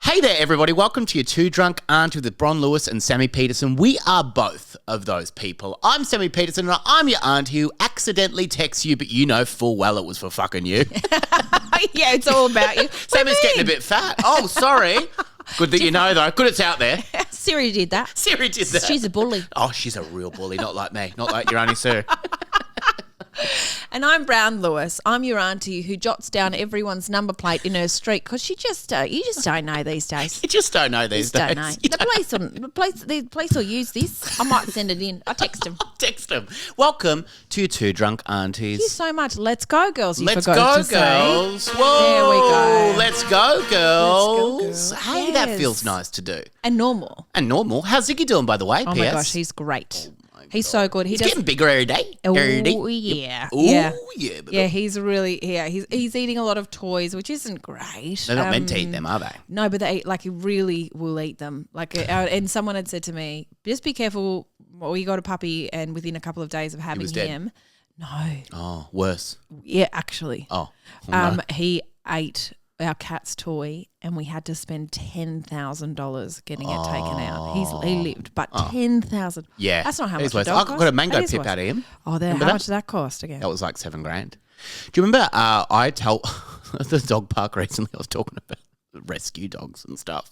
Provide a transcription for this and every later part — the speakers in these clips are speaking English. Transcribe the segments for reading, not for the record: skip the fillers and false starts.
Hey there, everybody. Welcome to your Two Drunk Auntie with Bron Lewis and Sammy Peterson. We are both of those people. I'm Sammy Peterson and I'm your auntie who accidentally texts you, but you know full well it was for fucking you. Yeah, it's all about you. Sammy's getting a bit fat. Oh, sorry. Good that you know, though. Good it's out there. Siri did that. Siri did that. She's a bully. Oh, she's a real bully. Not like me. Not like your Auntie Sue. And I'm Brown Lewis. I'm your auntie who jots down everyone's number plate in her street because you just don't know these days. You just don't know these days. Don't know. The police will use this. I might send it in. I text them. Text them. Welcome to Two Drunk Aunties. Thank you so much. Let's go, girls. Let's go, girls. Whoa. There we go. Let's go, girls. Let's go, girls. Hey, Yes. that feels nice to do. And normal. And normal. How's Ziggy doing, by the way? Oh, my gosh. He's great. He's so good. He's getting bigger every day. Oh, Every day. yeah. Ooh, yeah. yeah. But Yeah, he's really, he's eating a lot of toys, which isn't great. they're not meant to eat them, are they? No, but they he really will eat them. And someone had said to me, just be careful. Well, you got a puppy, and within a couple of days of having him, no. Oh, worse. Yeah, actually. Oh, no. He ate our cat's toy, and we had to spend $10,000 getting it taken out. He lived, but $10,000. Yeah. That's not how It is much a worse. dog I costs. got a mango That is pip worse. out of him. Oh, how much did that cost again? That was like $7,000. Do you remember I told the dog park recently, I was talking about rescue dogs and stuff,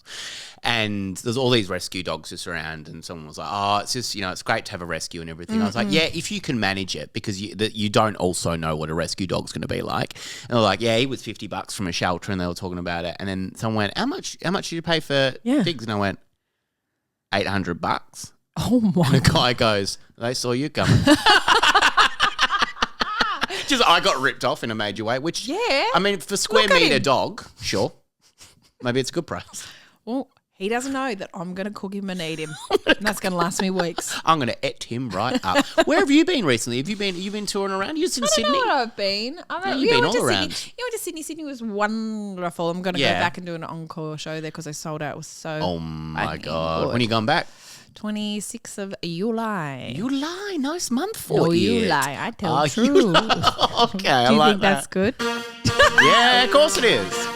and there's all these rescue dogs just around, and someone was like, oh, it's just, it's great to have a rescue and everything. I was like, yeah, if you can manage it, because you don't also know what a rescue dog's going to be like. And they're like, yeah, he was $50 from a shelter, and they were talking about it, and then someone went, how much did you pay for Figs? And I went, $800. Oh, my And the guy goes, they saw you coming. Just I got ripped off in a major way, which, I mean, for square meter dog, sure. Maybe it's a good price. Well, he doesn't know that I'm going to cook him and eat him. And that's going to last me weeks. I'm going to et him right up. Where have you been recently? Have you been touring around? You're in Sydney? I don't know what I've been. You've been all around. Sydney. You went to Sydney. Sydney was wonderful. I'm going to go back and do an encore show there because I sold out. It was so Oh, my God. good. When are you going back? 26th of July. You lie. Nice month for you. You lie. I tell the you truth. lie. Okay, I Do you like think that. that's good? Yeah, of course it is.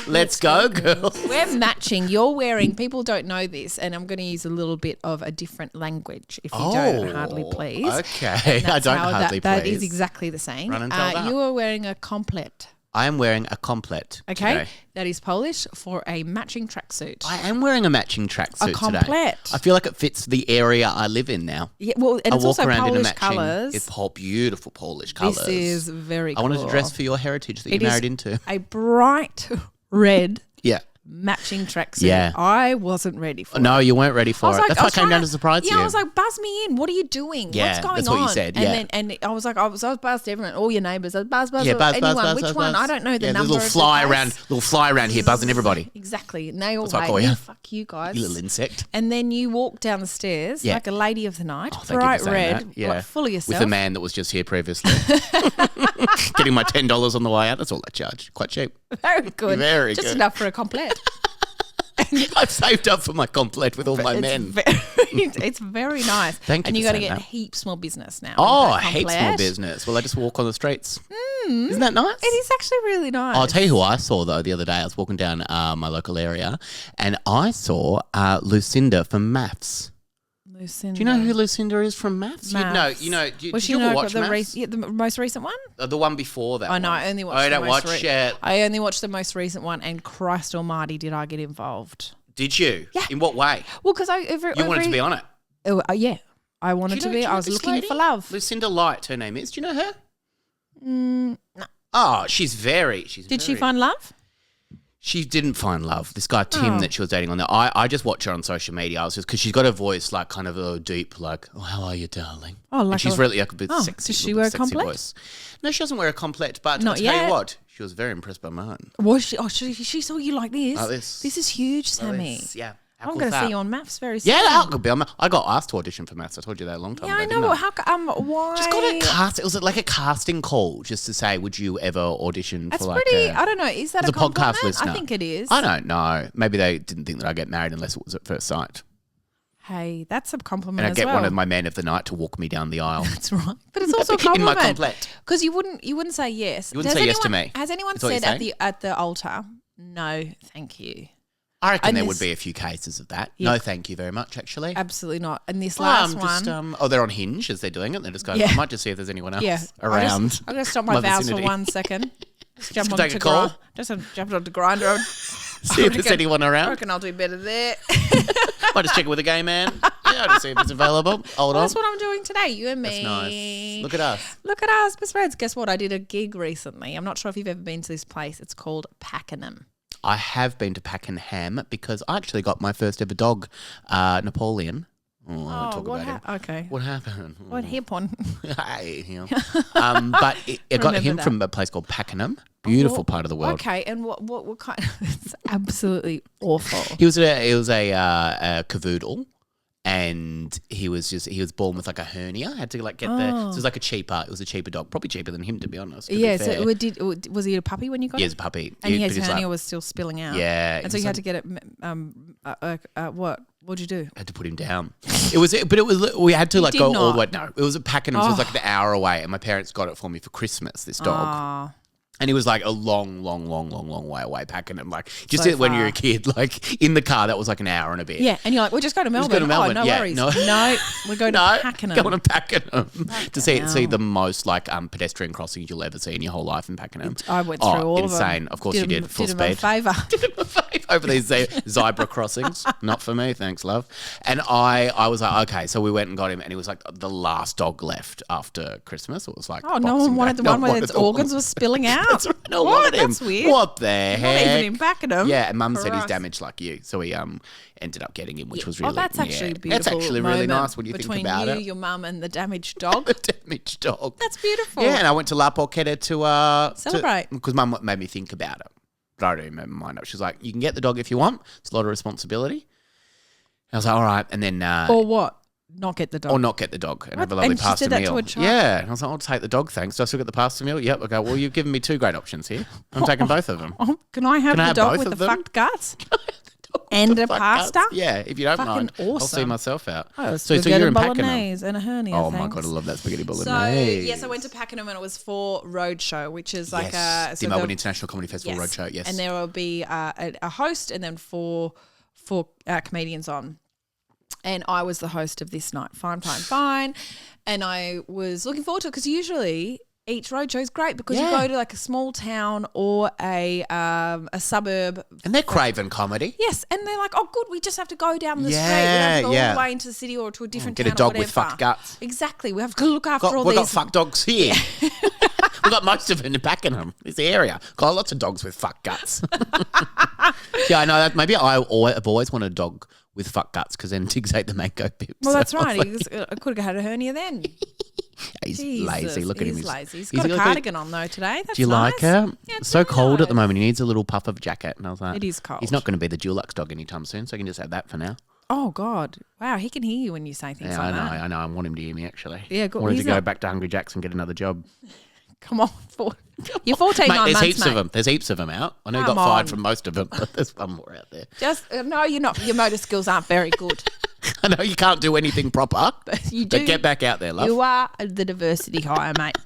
Let's go, girls. We're matching. You're wearing, people don't know this, and I'm going to use a little bit of a different language if you don't hardly please. Okay, I don't hardly please. That is exactly the same. Run and tell that. You are wearing a complet. I am wearing a complet today. That is Polish for a matching tracksuit. I am wearing a matching tracksuit today. complet. I feel like it fits the area I live in now. Yeah, well, and I it's walk also around in a Polish matching, colours. it's beautiful Polish colours. This is very cool. I wanted to dress for your heritage that It you is married into. a bright red Yeah. matching tracksuit. Yeah. I wasn't ready for it. No, you weren't ready for it. That's why I came down to surprise you. Yeah, I was like, buzz me in. What are you doing? Yeah, What's going that's on? what you said, And yeah. then I was like, I was buzzed everyone, all your neighbours. I was buzz, Yeah, anyone. Which one? I don't know the number. There's a little fly around here buzzing everybody. Exactly. And they all That's what I hate call me. you. Fuck you guys. You little insect. And then you walk down the stairs like a lady of the night, Oh, thank you bright for saying red, that. Yeah. like full of yourself. With the man that was just here previously. Getting my $10 on the way out. That's all I charge. Quite cheap. Very good. Very Just good. enough for a complet. I've saved up for my complet with all my men. It's very nice. Thank you And you for got to saying get that. heaps more business now. Oh, with that heaps more complet. business. Well, I just walk on the streets. Isn't that nice? It is actually really nice. I'll tell you who I saw, though, the other day. I was walking down my local area and I saw Lucinda from Maths. Lucinda. Do you know who Lucinda is from Maths? Maths. Did you ever watch Maths? the most recent one? The one before that. Oh, no, one. I only watched I the don't most watch it. I only watched the most recent one, and Christ almighty, did I get involved. Did you? Yeah. In what way? Well, because You wanted to be on it. Yeah. I wanted to be. I was looking for love. Lucinda Light, her name is. Do you know her? No. Oh, she's very. Did she find love? She didn't find love. This guy, Tim, that she was dating on there. I just watch her on social media. I was just because she's got a voice like kind of a deep, like, oh, how are you, darling? Oh, like and she's really like a bit sexy. Does she wear a sexy complet? voice. No, she doesn't wear a complet, but Not I'll tell yet. you what, she was very impressed by mine. Was she? Oh, she saw you like this. Like this. This is huge, Sammy. Yeah. How I'm cool going is to see that? you on Maths very soon. Yeah, that could be. I got asked to audition for Maths. I told you that a long time Yeah, ago. I know. didn't Why? Just got a cast. It was like a casting call, just to say, would you ever audition That's for like pretty. a? I don't know. Is that as a a podcast compliment? listener. I think it is. I don't know. Maybe they didn't think that I'd get married unless it was at first sight. Hey, that's a compliment And I as get well. one of my men of the night to walk me down the aisle. That's right. But it's also a In my compliment. complet. Because you wouldn't say yes. You wouldn't say yes to me. Has anyone That's what said you're at the altar, no, thank you? I reckon And there this- would be a few cases of that. Yeah. No, thank you very much, actually. Absolutely not. And this last one. They're on Hinge as they're doing it. They're just going, Yeah. I might just see if there's anyone else Yeah, around. I'm going to stop my vows for vicinity. 1 second. Just jump Take onto a call. Just jump onto Grindr. See if there's anyone I around. reckon I'll do better there. Might just check it with a gay man. Yeah, just see if it's available. Hold on. That's what I'm doing today. You and me. That's nice. Look at us. Look at us, best friends. Guess what? I did a gig recently. I'm not sure if you've ever been to this place. It's called Pakenham. I have been to Pakenham because I actually got my first ever dog, Napoleon. Oh, I won't talk about him. Okay. What happened? What happened? Hey, you know. But I got him that. from a place called Pakenham. Beautiful part of the world. Okay, and what kind? It's absolutely awful. He was a cavoodle, and he was born with like a hernia. Had to like get so it was like it was a cheaper dog, probably cheaper than him, to be honest. Yeah. So was he a puppy when you got He it? was a puppy, And his but hernia was still spilling out. Yeah, And so you had to get it. What? What'd you do? had to put him down. We had to like did go all not. the way. No, it was at Pakenham, so it was like an hour away, and my parents got it for me for Christmas. This dog. Oh, And it was like a long way away, Pakenham. Like just So when you're a far. kid, like in the car, that was like an hour and a bit. yeah. And you're like, we're just going to Melbourne. go to Melbourne. Oh, no Yeah, worries. no. No, we're going to Pakenham. Going to Pakenham to see hell. the most like pedestrian crossings you'll ever see in your whole life in Pakenham. I went through all of them. insane. Of course you did. Full did him a speed. favour. Over these zebra crossings. Not for me, thanks, love. And I was like, okay, so we went and got him, and he was like the last dog left after Christmas. It was like, Oh, no one wanted the one where its organs were spilling out. That's right. No one What? wanted him. That's weird. What the heck? Not even in Pakenham. Yeah, and Mum said he's Christ. damaged like you, so we ended up getting him, which was Oh, really that's actually beautiful. That's actually really nice when you think between about you, it. your mum, and the damaged dog. The damaged dog. That's beautiful. Yeah, and I went to La Porchetta to Celebrate. because Mum made me think about it, but I don't even remember mine. She's like, "You can get the dog if you want. It's a lot of responsibility." I was like, "All right," and then Or what? Not get the dog. or not get the dog and What? have a lovely And she pasta said that to meal. a child? Yeah, and I was like, "I'll take the dog, thanks." Do I still get the pasta meal? Yep. Okay. Well, you've given me two great options here. I'm taking both of them. Oh, can I have Can I the have dog both with of the them? fucked guts? And The a fuck pasta? guts? Yeah, if you don't Fucking mind, I'll see awesome. myself out. Oh, so spaghetti you're in Pakenham. bolognese and a hernia. Oh my thanks. god, I love that spaghetti So bolognese. yes, I went to Pakenham and it was for Roadshow, which is like yes, so the Melbourne the- International Comedy Festival Roadshow. Yes, and there will be a host and then four comedians on. And I was the host of this night. Fine. And I was looking forward to it because usually each roadshow is great because you Yeah. go to like a small town or a suburb. and they're craven comedy. Yes, and they're like, oh, good, we just have to go down the street. We don't Yeah, have to go all yeah. the way into the city or to a different Get town a dog or with whatever. fucked guts. Exactly. We have to look after all We've got these. fuck dogs here. We've got most of it in Pakenham. It's the area. Got lots of dogs with fuck guts. Yeah, I know that. Maybe I've always wanted a dog with fuck guts because then Tiggs ate the mango pips. Well, that's So I was right. like, I could have had a hernia then. he's Jesus, lazy. Look at him. He's lazy. He's he's got a got- cardigan on though today. That's Do you nice. like her? Yeah, it's so very cold at the nice. moment. He needs a little puffer jacket. And I was like, It is cold. He's not going to be the Dulux dog anytime soon, so I can just have that for now. Oh God! Wow, he can hear you when you say things Yeah, like I know. that. I know. I want him to hear me actually. Yeah, good. I wanted He's to go not- back to Hungry Jack's and get another job. Come on, you're 14 Mate, 9 there's months, heaps mate. of them. There's heaps of them out. I know you Come got fired on. from most of them, but there's one more out there. Just no, you're not. Your motor skills aren't very good. I know you can't do anything proper, but You do. get back out there, love. You are the diversity hire, mate.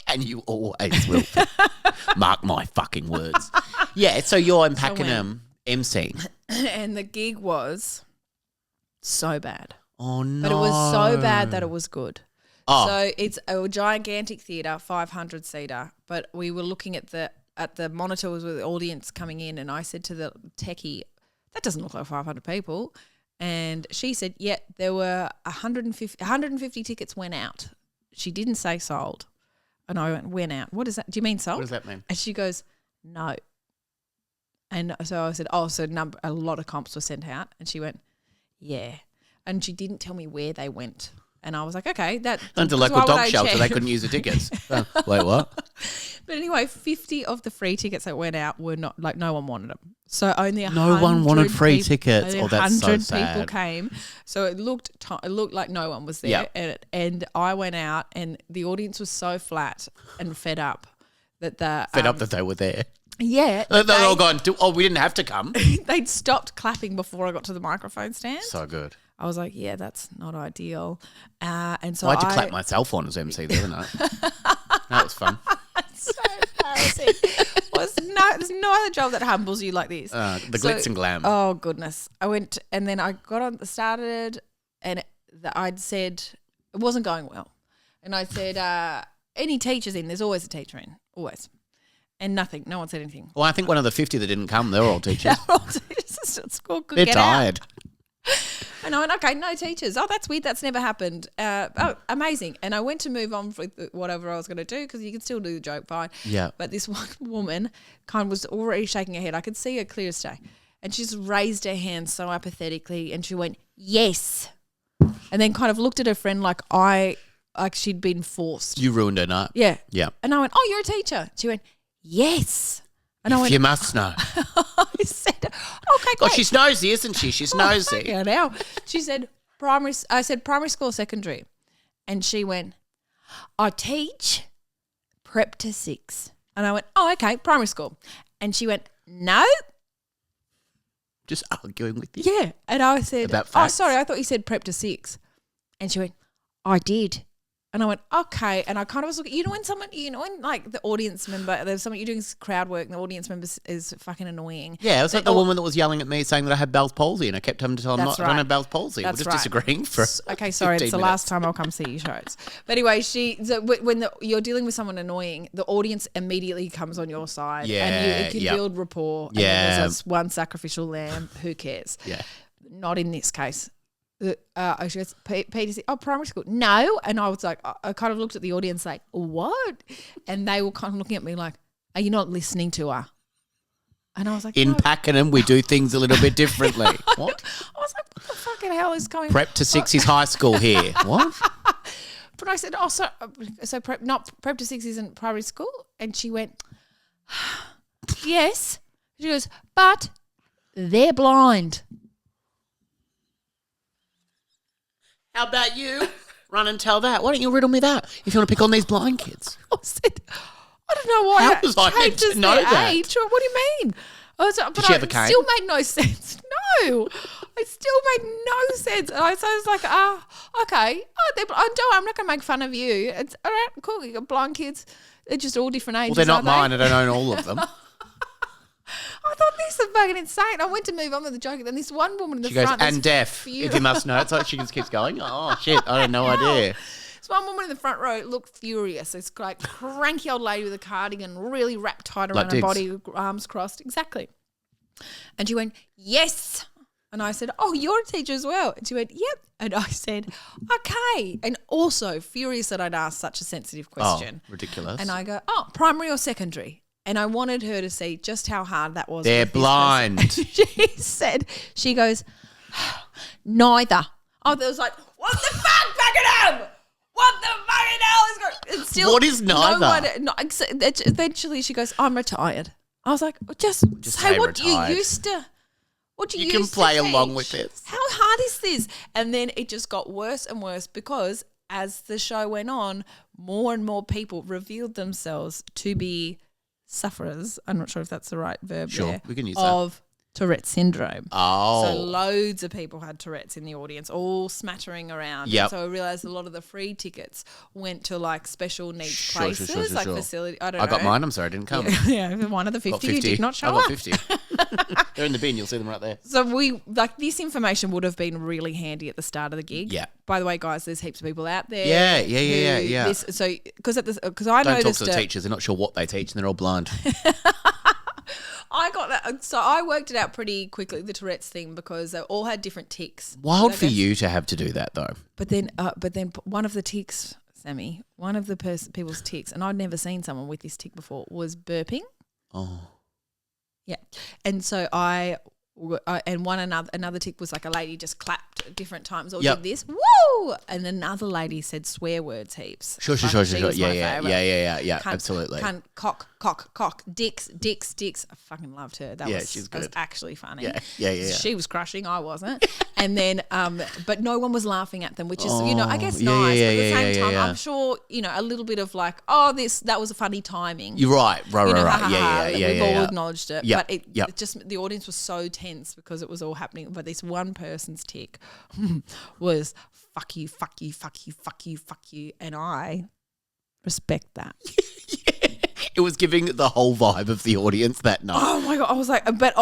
And you always will. Mark my fucking words. Yeah, so you're in Pakenham MC. And the gig was so bad, Oh, no. but it was so bad that it was good. Oh. So it's a gigantic theatre, 500 seater. But we were looking at the monitors with the audience coming in, and I said to the techie, "That doesn't look like 500 people." And she said, "Yeah, there were 150 tickets went out." She didn't say sold, and I went out. What is that? Do you mean sold? What does that mean? And she goes, "No." And so I said, "Oh, so a lot of comps were sent out." And she went, "Yeah." And she didn't tell me where they went. And I was like, okay, that. Went to why local would dog I shelter. check? They couldn't use the tickets. Oh, wait, what? But anyway, 50 of the free tickets that went out were not, like, no one wanted them. So only 100 No one wanted free peop- tickets. only Oh, that's so 100 sad. people came. So it looked like no one was there. Yeah. And I went out and the audience was so flat and fed up that Fed up that they were there. yeah. They're all gone, we didn't have to come. They'd stopped clapping before I got to the microphone stand. So good. I was like, yeah, that's not ideal. And so I had to clap myself on as MC the other night. That was fun. So embarrassing. there's no other job that humbles you like this. The glitz and glam. Oh goodness! I went and then I started, and I'd said it wasn't going well, and I said, "Any teachers in? There's always a teacher in, always." And nothing. No one said anything. Well, I think one of the 50 that didn't come, they're all teachers. They're all teachers at school. They're tired. And I went, okay, no teachers. Oh, that's weird. That's never happened. Oh, amazing. And I went to move on with whatever I was going to do because you can still do the joke fine. Yeah. But this one woman kind of was already shaking her head. I could see her clear as day. And she just raised her hand so apathetically and she went, yes. And then kind of looked at her friend like she'd been forced. You ruined her night. Yeah. Yeah. And I went, oh, you're a teacher. She went, yes. And I went, you must know. I said, okay, great. Oh, she's nosy, isn't she? She's nosy. Yeah, now. She said primary. I said primary school, or secondary, and she went, I teach prep to 6. And I went, oh, okay, primary school. And she went, no. Just arguing with you. Yeah. And I said, about oh, facts. sorry, I thought you said prep to 6. And she went, I did. And I went, okay. And I kind of was looking, when like the audience member, there's someone, you're doing crowd work and the audience member is fucking annoying. Yeah, it was like the woman that was yelling at me saying that I had Bell's palsy and I kept having to tell them That's I don't right. have Bell's palsy. That's We're just right. disagreeing for Okay, sorry, it's 15 the minutes. last time I'll come see you shows. But anyway, you're dealing with someone annoying, the audience immediately comes on your side. Yeah, and it can yep. build rapport. And Yeah. then there's this one sacrificial lamb. Who cares? Yeah. Not in this case. She goes, Peter said, oh, primary school. No. And I was like, I kind of looked at the audience like, what? And they were kind of looking at me like, are you not listening to her? And I was like, In no. Pakenham, we do things a little bit differently. What? I was like, what the fucking hell is going on? Prep to 6 is high school here. What? But I said, oh, so prep to 6 isn't primary school? And she went, yes. She goes, but they're blind. How about you? Run and tell that. Why don't you riddle me that if you want to pick on these blind kids? I said, I don't know why How it was I meant to changes know their that? age. What do you mean? I was, but she have a it cane? still made no sense. No, it still made no sense. And I was like, okay. I'm not going to make fun of you. It's all right, cool. You got blind kids. They're just all different ages. Well, they're not aren't they? mine. I don't own all of them. I thought this was fucking insane. I went to move on with the joke, and then this one woman in the She goes, front. and deaf, if you must know. It's like she just keeps going, oh, shit, I had no idea. This one woman in the front row looked furious. It's like cranky old lady with a cardigan really wrapped tight around Like her body, arms crossed. Exactly. And she went, yes. And I said, oh, you're a teacher as well. And she went, yep. And I said, okay. And also furious that I'd asked such a sensitive question. Oh, ridiculous. And I go, oh, primary or secondary? And I wanted her to see just how hard that was. They're with this blind. person. She said, she goes, neither. Oh, there was like, what the fuck, Pakenham? What the fucking hell is going? And still, What is neither? Eventually, she goes, I'm retired. I was like, just say say what retired. you used to. What You can play along with this. How hard is this? And then it just got worse and worse because as the show went on, more and more people revealed themselves to be sufferers. I'm not sure if that's the right verb. Sure, there, we can use that. of Tourette's syndrome. Oh. So loads of people had Tourette's in the audience, all smattering around. Yep. And so I realised a lot of the free tickets went to like special needs Sure, places, sure. like facility. I don't know. I got mine. I'm sorry, I didn't come. Yeah, one of the 50 Got you 50. did not show I got up. 50. They're in the bin. You'll see them right there. So this information would have been really handy at the start of the gig. Yeah. By the way, guys, there's heaps of people out there. Yeah. Because I Don't talk noticed to the teachers. They're not sure what they teach and they're all blind. I got that. So I worked it out pretty quickly, the Tourette's thing, because they all had different tics. Wild So for that's- you to have to do that, though. But then one of the tics, Sammy, one of the people's tics, and I'd never seen someone with this tic before, was burping. Oh. Yeah. And so another tick was like a lady just clapped at different times or Yep. did this, woo, and another lady said swear words heaps. Sure. She was my Yeah, favourite. Cunt, absolutely. Cunt, cock, dicks. I fucking loved her. That she's that was good. actually funny. Yeah. She was crushing, I wasn't. And then, but no one was laughing at them, which is, I guess yeah, nice. yeah, but at the yeah, same yeah, time, yeah. I'm sure, a little bit of like, oh, that was a funny timing. You're right. Ha, ha, Right. ha, Yeah. We've all acknowledged it. Yep, But yep. it just, the audience was so tense because it was all happening. But this one person's tick was fuck you, fuck you, fuck you, fuck you, fuck you. And I respect that. It was giving the whole vibe of the audience that night. Oh my God. I was like, but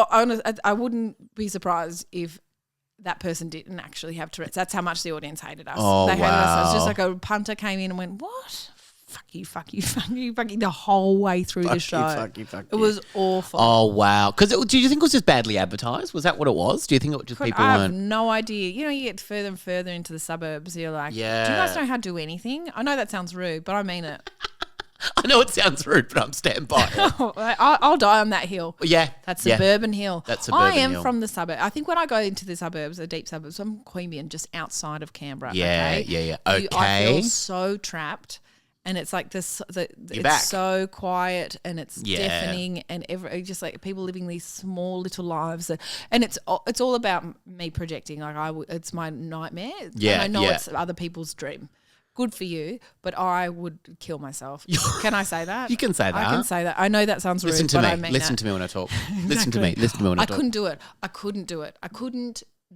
I wouldn't be surprised if that person didn't actually have Tourette's. That's how much the audience hated us. Oh, they hated us. It was just wow. like a punter came in and went, what? Fuck you, fuck you, fuck you, fuck you, the whole way through the show. Fuck you. It was awful. Oh, wow. Because do you think it was just badly advertised? Was that what it was? Do you think it was just people I have weren't? no idea. You know, you get further and further into the suburbs. You're like, Yeah. do you guys know how to do anything? I know that sounds rude, but I mean it. I know it sounds rude, but I'm stand by it. I'll die on that hill. Yeah. That's yeah. suburban hill. That's suburban I am hill. from the suburb. I think when I go into the suburbs, the deep suburbs, I'm Queanbeyan, just outside of Canberra. Yeah, okay? yeah. I Okay. feel so trapped. And it's like it's back. so quiet and it's Yeah. deafening and just like people living these small little lives and it's all about me projecting. Like it's my nightmare. Yeah, and I know yeah. it's other people's dream. Good for you, but I would kill myself. Can I say that? You can say that. I can say that. I know that sounds rude, Listen to but me. I mean Listen that. to me when I talk. Listen to me. Listen to me when I talk. couldn't do it. I couldn't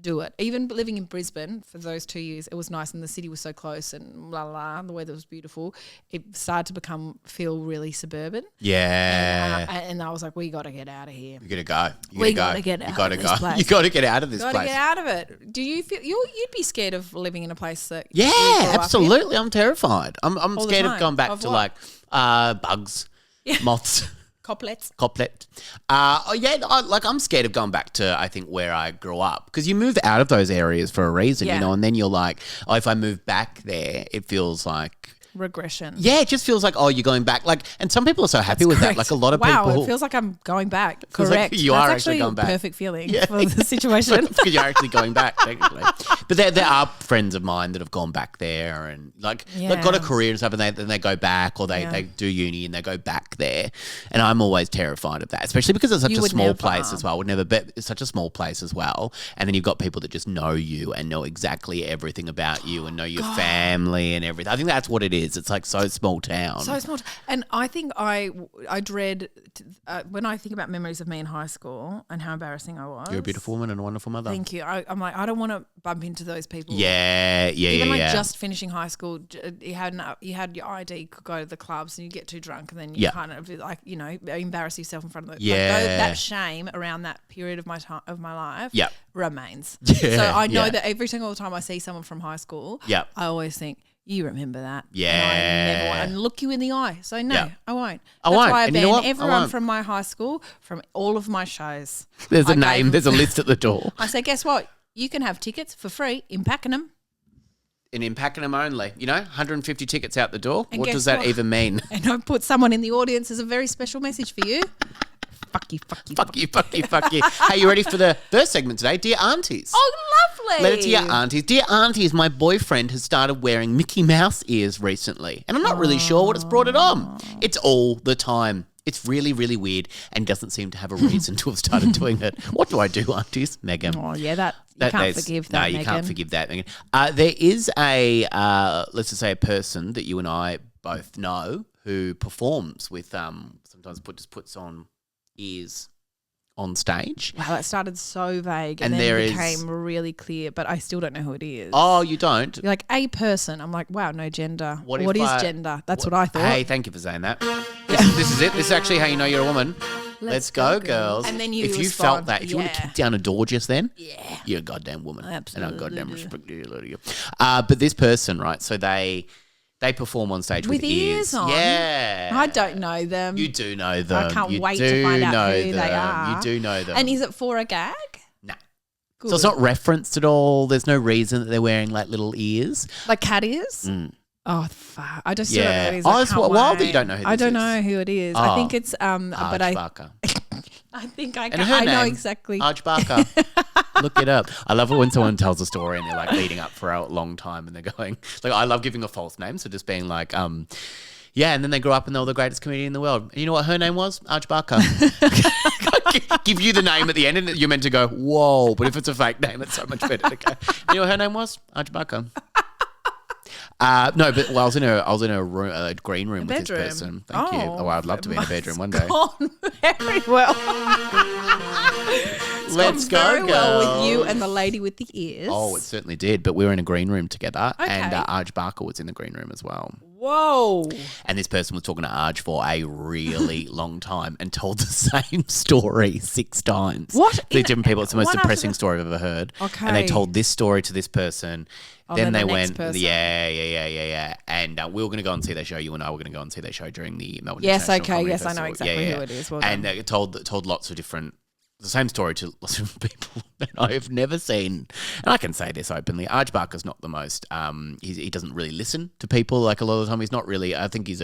do it. Even living in Brisbane for those 2 years, it was nice and the city was so close and blah, blah, blah, the weather was beautiful. It started to feel really suburban. Yeah. And I was like, we got to get out of here. You gotta go. We gotta get out of this place. You gotta get out of this Got to place. get out of it. Do you feel you'd be scared of living in a place that you Yeah, grew up in? absolutely. I'm terrified. I'm the scared of time? going back Of to what? like bugs, moths. Coplets. Coplet. I'm scared of going back to, I think, where I grew up. Because you move out of those areas for a reason, Yeah. you know, and then you're like, oh, if I move back there, it feels like, Regression. yeah, it just feels like, oh, you're going back. Like, and some people are so happy with that. Correct. Like a lot of wow, people. it feels like I'm going back. Feels like Correct. you That's are actually going back. Perfect feeling for the situation. Because you're actually going back, technically. But there are friends of mine that have gone back there and like they've got a career and stuff, and then they go back, or they do uni and they go back there. And I'm always terrified of that, especially because it's such You a would small never. place as well. Would never bet it's such a small place as well. And then you've got people that just know you and know exactly everything about you and know your family and everything. I think that's what it is. It's like so small town. So small. And I think I dread when I think about memories of me in high school and how embarrassing I was. You're a beautiful woman and a wonderful mother. Thank you. I'm like, I don't want to bump into those people. Yeah. Even like just finishing high school, you had your ID, you could go to the clubs and you get too drunk and then you kind of like, you know, embarrass yourself in front of the that shame around that period of my life remains. Yeah, So I know that every single time I see someone from high school, I always think, you remember that. Yeah. And I never want and look you in the eye. So no, I won't. I That's won't. why I And you know ban what? I everyone won't. from my high school from all of my shows. There's a I name. gave- There's a list at the door. I said, guess what? You can have tickets for free in Pakenham. In Pakenham only, you know, 150 tickets out the door. And What guess does that what? even mean? And I put someone in the audience as a very special message for you. Fuck you, fuck you, Fuck you, fuck you, fuck you. Hey, you ready for the first segment today? Dear Aunties. Oh, lovely. Letter to your aunties. Dear aunties, my boyfriend has started wearing Mickey Mouse ears recently, and I'm not really sure what has brought it on. It's all the time. It's really, really weird and doesn't seem to have a reason to have started doing it. What do I do, aunties? Megan. Oh, yeah, you can't forgive that, No, you Megan. can't forgive that, Megan. There is let's just say a person that you and I both know who performs with, sometimes just puts on ears on stage. Wow, that started so vague And and, there then is- became really clear, but I still don't know who it is. Oh, you don't? You're like, a person. I'm like, wow, no gender. What What if is I- gender? That's what I thought. Hey, thank you for saying that. This is it. This is actually how you know you're a woman. Let's go, girls. And then you if you respond, felt that, if you would have yeah. kicked down a door just then, Yeah. you're a goddamn woman. Absolutely. And I goddamn respect you. But this person, right, so they perform on stage with, With ears on? Yeah. I don't know them. You do know them. I can't You wait do to find out know who they them. are. You do know them. And is it for a gag? Nah. Good. So it's not referenced at all. There's no reason that they're wearing like little ears. Like cat ears? Oh, fuck. I just still don't know Yeah. who it is. Oh, I it's can't wild that wait. you don't know who I this don't is. know who it is. Oh. I think it's but Arch Barker. I think I And can. her I know name, exactly. Arch Barker. Look it up. I love it when someone tells a story and they're like leading up for a long time and they're going, like, I love giving a false name. So just being like, yeah, and then they grew up and they were the greatest comedian in the world. And you know what her name was? Arch Barker. Give you the name at the end and you're meant to go, whoa. But if it's a fake name, it's so much better to go. You know what her name was? Arch Barker. No, but I was in a room, a green room with this bedroom? person. Thank you. Oh, I'd love to be in a bedroom one day. Gone very well. Let's go, very well with girls. you and the lady with the ears. Oh, it certainly did. But we were in a green room together, and Okay. Arch Barker was in the green room as well. Whoa. And this person was talking to Arj for a really long time and told the same story 6 times. What? To different people. It's the most one depressing after story I've ever heard. Okay. And they told this story to this person. Then the they next went, person. yeah. And we were going to go and see their show. You and I were going to go and see their show during the Melbourne Yes, International okay. Comedy Yes, I know Festival. exactly who it is. Well and done. they told lots of different, the same story to lots of people that I have never seen. And I can say this openly. Arj Barker's not the most, he doesn't really listen to people like a lot of the time. He's not really, I think he's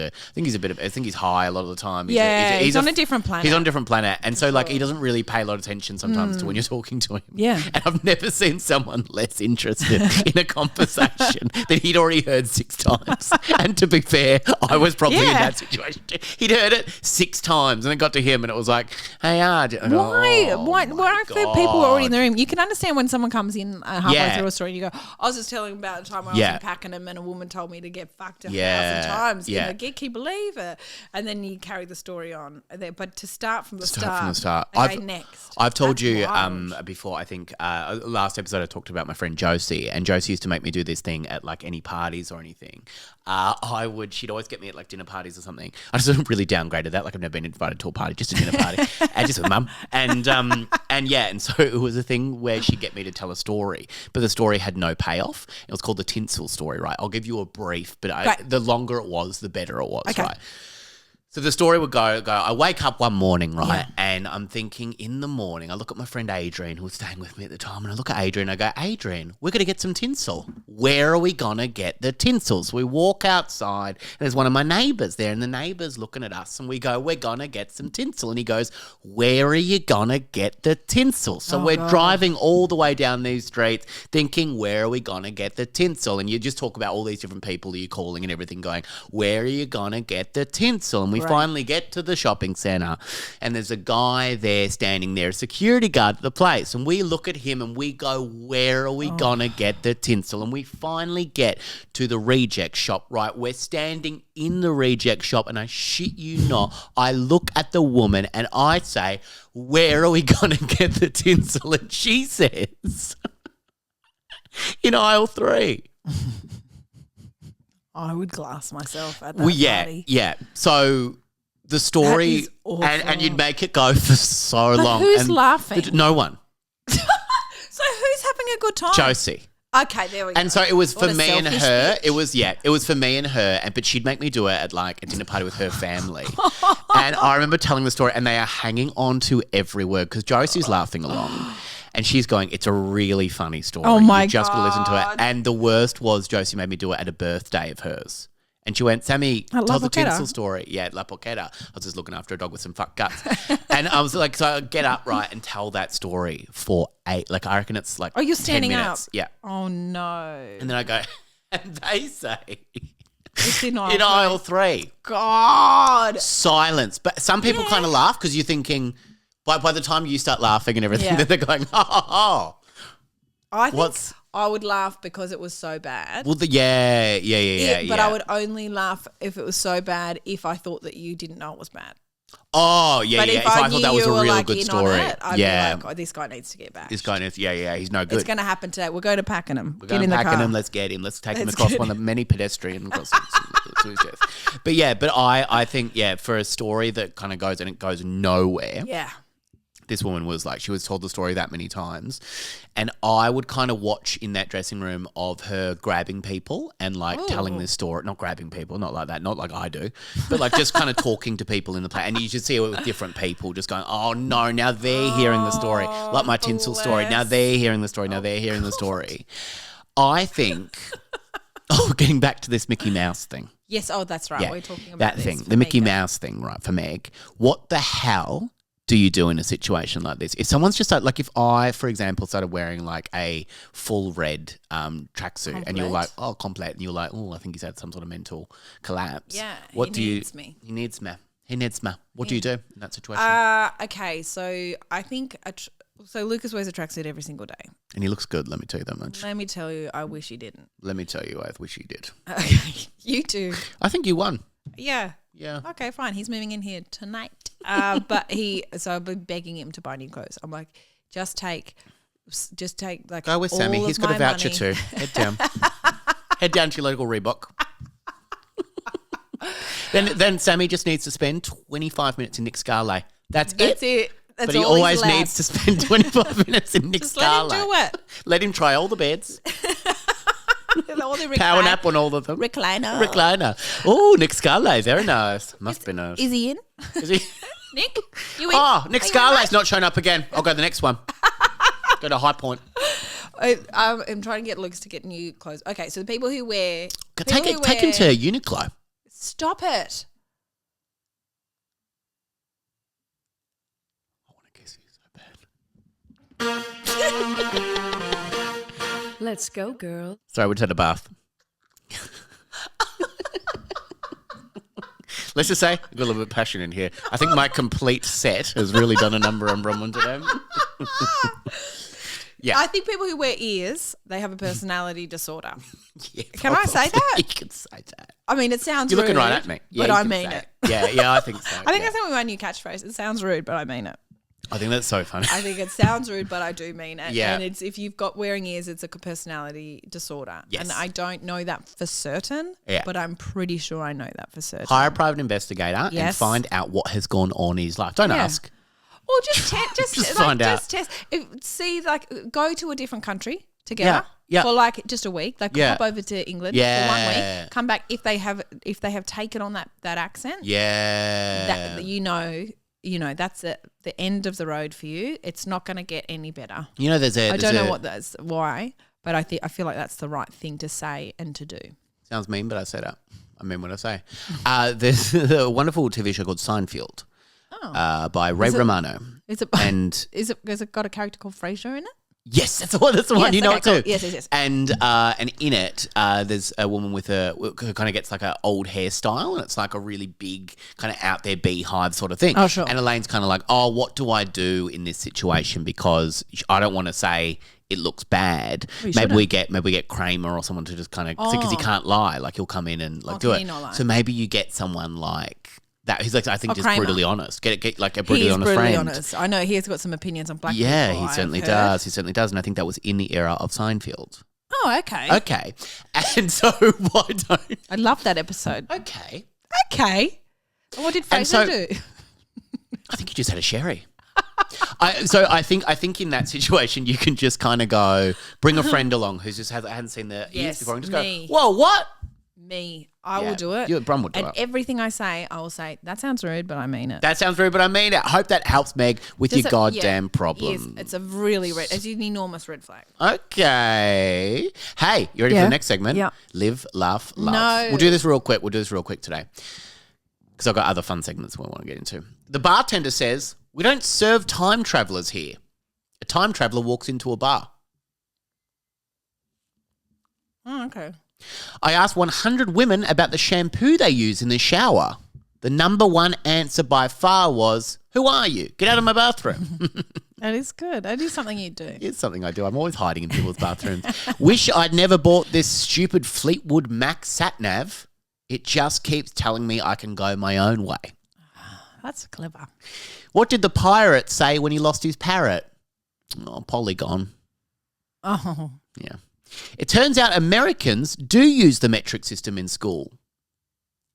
high a lot of the time. He's on a different planet. He's on a different planet. And so like he doesn't really pay a lot of attention sometimes to when you're talking to him. Yeah. And I've never seen someone less interested in a conversation that he'd already heard 6 times. And to be fair, I was probably in that situation too. He'd heard it 6 times and it got to him and it was like, hey, Arj. Why for people who are already in the room? You can understand when someone comes in halfway through a story and you go, I was just telling about the time when I was in Pakenham and a woman told me to get fucked 1,000 times. You know, can you believe it? And then you carry the story on. But to start from the start. Okay, next. I've told you wild. before, I think last episode I talked about my friend Josie, and Josie used to make me do this thing at like any parties or anything. She'd always get me at like dinner parties or something. I just really downgraded that. Like I've never been invited to a party, just a dinner party, and just with mum. And so it was a thing where she'd get me to tell a story, but the story had no payoff. It was called the Tinsel Story, right? I'll give you a brief, but the longer it was, the better it was, right? So the story would go, I wake up one morning, right, and I'm thinking in the morning, I look at my friend Adrian, who was staying with me at the time, and I look at Adrian, and I go, Adrian, we're going to get some tinsel. Where are we going to get the tinsel? So we walk outside, and there's one of my neighbours there, and the neighbour's looking at us, and we go, we're going to get some tinsel. And he goes, where are you going to get the tinsel? So we're driving all the way down these streets thinking, where are we going to get the tinsel? And you just talk about all these different people that you're calling and everything going, where are you going to get the tinsel? And we finally get to the shopping centre and there's a guy there standing there, a security guard at the place, and we look at him and we go, where are we gonna get the tinsel? And we finally get to the reject shop, right? We're standing in the reject shop and I shit you not, I look at the woman and I say, where are we gonna get the tinsel? And she says, in aisle 3. I would glass myself at that party. Yeah. So the story, and you'd make it go for so long. Who's laughing? No one. So who's having a good time? Josie. Okay, there we go. And so it was for What a me and selfish her. bitch. It was for me and her. But she'd make me do it at like a dinner party with her family. And I remember telling the story, and they are hanging on to every word because Josie's laughing along. And she's going, it's a really funny story. Oh, my You just got to listen to God. it. And the worst was Josie made me do it at a birthday of hers. And she went, Sammy, At tell La the Porchetta? tinsel story. Yeah, at La Porchetta. I was just looking after a dog with some fuck guts. And I was like, so I get up, right, and tell that story for 8. Like, I reckon it's like 10 standing minutes. up? Yeah. Oh, no. And then I go, and they say, It's in in aisle 3. God. Silence. But some people kind of laugh because you're thinking, by the time you start laughing and everything, then they're going, ha, ha, ha. I think I would laugh because it was so bad. Well, yeah. But I would only laugh if it was so bad if I thought that you didn't know it was bad. Oh, yeah, But yeah. if If I thought knew that was you a were, real like, good in story. on it, I'd be like, oh, this guy needs to get back. This guy is, he's no good. It's going to happen today. We're going to Pakenham. We're Get going in the back car. at him. Let's get him. Let's take him Let's across get one of the many pedestrian crossings to his death. But I think, for a story that kind of goes and it goes nowhere. Yeah. This woman was like, she was told the story that many times. And I would kind of watch in that dressing room of her grabbing people and like telling this story, not grabbing people, not like that, not like I do, but like just kind of talking to people in the play. And you should see it with different people just going, oh no, now they're hearing the story. Like my tinsel story. Now they're hearing the story. Now they're hearing the story. I think, getting back to this Mickey Mouse thing. Yes. Oh, that's right. Yeah, We're talking about that this thing, for the Mickey Meg. Mouse thing, right, for Meg. What the hell do you do in a situation like this? If someone's just like if I, for example, started wearing like a full red tracksuit and you're like, oh, complete, and you're like, oh, I think he's had some sort of mental collapse. Yeah, What he do needs me. He needs me. He needs me. What do you do in that situation? Okay, so I think so Lucas wears a tracksuit every single day. And he looks good, let me tell you that much. Let me tell you, I wish he didn't. Let me tell you, I wish he did. Okay, you too. I think you won. Yeah. Yeah. Okay, fine. He's moving in here tonight. But so I've been begging him to buy new clothes. I'm like, just take like Go with Sammy. all He's of got a my voucher money. too. Head down. Head down to your local Reebok. Then Sammy just needs to spend 25 minutes in Nick Scarlay. That's it. That's but he all he's always allowed. needs to spend 25 minutes in Nick Just Scarlay. let him do it. Let him try all the beds. All the Power nap on all of them. recliner. Oh, Nick Scarlay. Very nice. Must be nice. Is he in? Is he? Nick, you in? Oh, Nick Are you Scarlay's not shown up again. I'll go to the next one. Go to High Point. I'm trying to get Lucas to get new clothes. Okay, so the people who wear... Take him to Uniqlo. Stop it. I want to kiss you so bad. Let's go, girl. Sorry, we just had a bath. Let's just say, I've got a little bit of passion in here. I think my complete set has really done a number on Bronwyn today. Yeah. I think people who wear ears, they have a personality disorder. Yeah, Can I say that? You can say that. I mean, it sounds You're rude. looking right at me. Yeah, but you I can mean say it. Yeah, I think so. I think that's going to be my new catchphrase. It sounds rude, but I mean it. I think that's so funny. I think it sounds rude, but I do mean it. Yeah. And it's if you've got wearing ears, it's a personality disorder. Yes. And I don't know that for certain, Yeah. but I'm pretty sure I know that for certain. Hire a private investigator and Yes. find out what has gone on in his life. Don't ask. Or just Just find out. Just test. Go to a different country together. Yeah. For like just a week. Like Yeah. hop over to England for 1 Yeah. week. Come back if they have taken on that accent. Yeah. That that's the end of the road for you. It's not going to get any better. You know, I don't know why, but I feel like that's the right thing to say and to do. Sounds mean, but I said it. I mean what I say. There's a wonderful TV show called Seinfeld by Ray Romano. Is it has it got a character called Frasier in it? Yes, that's the one. That's the one. Yes, You know okay, it too. cool. Yes. And in it, there's a woman who kind of gets like an old hairstyle, and it's like a really big kind of out there beehive sort of thing. Oh, sure. And Elaine's kind of like, oh, what do I do in this situation? Because I don't want to say it looks bad. Well, maybe we get Kramer or someone to just kind of because he can't lie. Like he'll come in and do can it. he not lie? So maybe you get someone like that who's like I think just Kramer. brutally honest. Get like a He brutally is honest brutally friend. honest. I know he has got some opinions on black Yeah, people. he certainly I've heard. does. He certainly does. And I think that was in the era of Seinfeld. Oh, okay. Okay. And so why don't... I love that episode. Okay. Okay. What did And Frasier so- do? I think you just had a sherry. I think in that situation you can just kind of go, bring a friend along who just hadn't seen the ears Yes, before and just me. go, whoa, what? Me. I Yeah, will do it. Bron would do and it. everything I say, I will say, that sounds rude, but I mean it. That sounds rude, but I mean it. I hope that helps, Meg, with your goddamn problem. Yes, it's a really it's an enormous red flag. Okay. Hey, you ready for Yeah. the next segment? Yeah. Live, laugh, love. No. We'll do this real quick. Today. Because I've got other fun segments we want to get into. The bartender says, we don't serve time travelers here. A time traveler walks into a bar. Oh, okay. I asked 100 women about the shampoo they use in the shower. The number one answer by far was, who are you? Get out of my bathroom. That is good. That is something you do. It's something I do. I'm always hiding in people's bathrooms. Wish I'd never bought this stupid Fleetwood Mac sat-nav. It just keeps telling me I can go my own way. That's clever. What did the pirate say when he lost his parrot? Oh, Polygon. Oh. Yeah. It turns out Americans do use the metric system in school.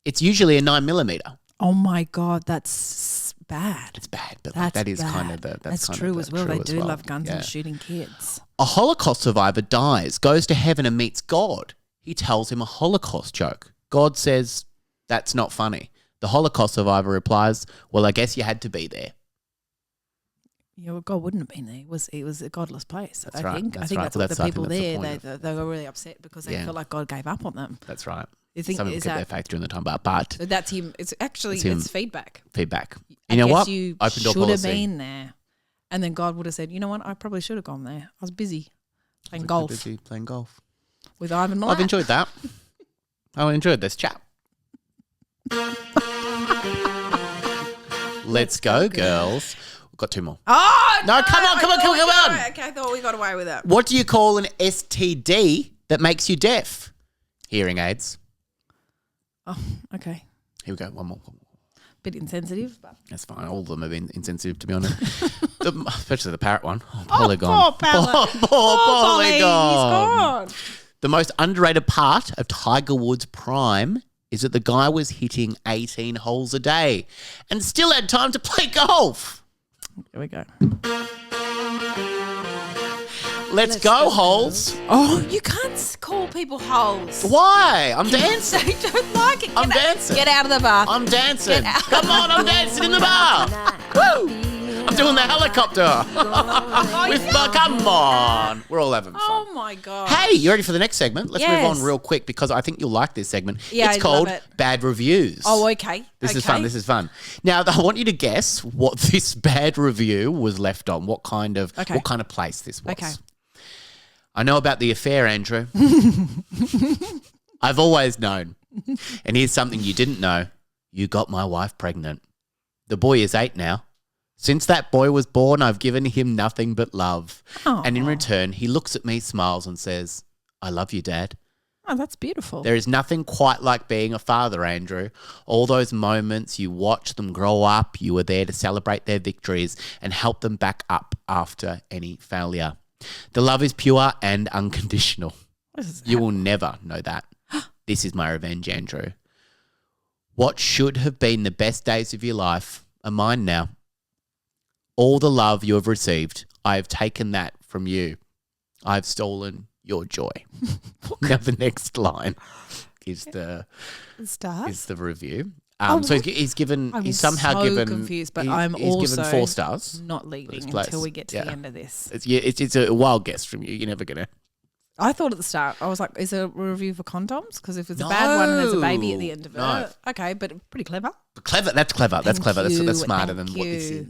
It's usually a 9mm. Oh my God, that's bad. It's bad, but That's that is bad. kind of the... That's kind true of as well. They do well. love guns Yeah. and shooting kids. A Holocaust survivor dies, goes to heaven and meets God. He tells him a Holocaust joke. God says, that's not funny. The Holocaust survivor replies, well, I guess you had to be there. Yeah, well, God wouldn't have been there. It was a godless place. That's I right. think. That's I think right. that's Well, what that's- the I think people that's the there, point they were really upset because they Yeah. felt like God gave up on them. That's right. You think Some people is kept their that faith during the time, but so that's him? It's actually It's him. it's feedback. feedback. I You know guess what? You Open door should have policy. been there, and then God would have said, "You know what? I probably should have gone there. I was busy playing golf Busy playing golf. with Ivan Milat." I've enjoyed that. I enjoyed this chat. Let's go, girls. We've got two more. Oh No, come on. Okay, I thought we got away with it. What do you call an STD that makes you deaf? Hearing aids. Oh, okay. Here we go. One more. Bit insensitive, but That's fine. All of them have been insensitive, to be honest. Especially the parrot one. Oh, Polygon. poor parrot. Poor Polly, Polygon. he's gone. The most underrated part of Tiger Woods' prime is that the guy was hitting 18 holes a day and still had time to play golf. Here we go. Let's go, holes. Oh, you can't call people holes. Why? I'm dancing. They don't like it. I'm dancing. Get out of the bar. I'm dancing. Come on, I'm dancing in the bar. Woo! I'm doing the helicopter. Come on. We're all having fun. Oh, my God. Hey, you ready for the next segment? Let's move Yes. on real quick because I think you'll like this segment. Yeah, it's I called love it. Bad Reviews. Oh, okay. This is fun. Now, I want you to guess what this bad review was left on. What kind of place this was. Okay. I know about the affair, Andrew. I've always known. And here's something you didn't know. You got my wife pregnant. The boy is 8 now. Since that boy was born, I've given him nothing but love. Aww. And in return, he looks at me, smiles and says, I love you, Dad. Oh, that's beautiful. There is nothing quite like being a father, Andrew. All those moments you watch them grow up, you were there to celebrate their victories and help them back up after any failure. The love is pure and unconditional. You will never know that. This is my revenge, Andrew. What should have been the best days of your life are mine now. All the love you have received, I have taken that from you. I have stolen your joy. Now the next line is the review. So he's somehow given confused, but he's given 4 stars. Not leaving until we get to the end of this. It's a wild guess from you. You're never gonna. I thought at the start, I was like, is it a review for condoms? Because if it's a bad one and there's a baby at the end of it. No. Okay, but pretty clever. Clever. That's clever. That's clever. That's smarter Thank than what this you. is.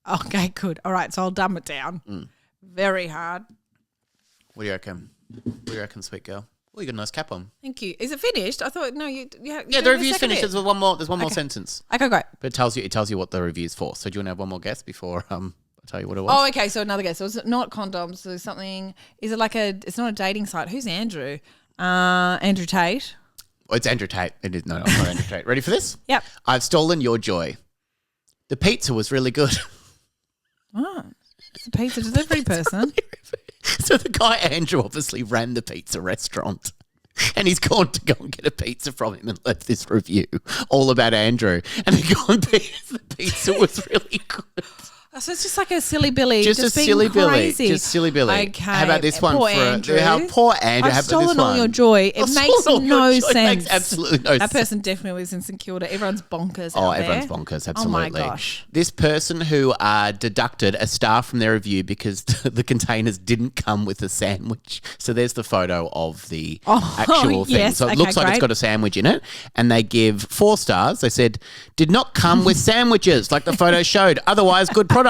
Okay, good. All right, so I'll dumb it down. Very hard. What do you reckon? What do you reckon, sweet girl? Oh, you got a nice cap on. Thank you. Is it finished? I thought, no, you Yeah, the review's finished. There's one more sentence. Okay, great. But it tells you what the review's for. So do you want to have one more guess before I tell you what it was? Oh, okay, so another guess. So it's not condoms, so something, is it like it's not a dating site. Who's Andrew? Andrew Tate. Oh, it's Andrew Tate. It is not Andrew Tate. Ready for this? Yep. I've stolen your joy. The pizza was really good. Oh, it's a pizza delivery person. So the guy, Andrew, obviously ran the pizza restaurant. And he's gone to go and get a pizza from him and left this review all about Andrew. And the pizza was really good. So it's just like a silly Billy. Just a being silly crazy. Billy. Just silly Billy. Okay. How about this one? Poor Andrew. Poor Andrew. I've stolen all your joy. It makes no sense. It makes absolutely no sense. That person definitely lives in St Kilda. Everyone's bonkers out there. Everyone's bonkers, absolutely. Oh, my gosh. This person who deducted a star from their review because the containers didn't come with a sandwich. So there's the photo of the actual thing. Yes. So it looks like great. it's got a sandwich in it. And they give 4 stars. They said, did not come with sandwiches like the photo showed. Otherwise, good product.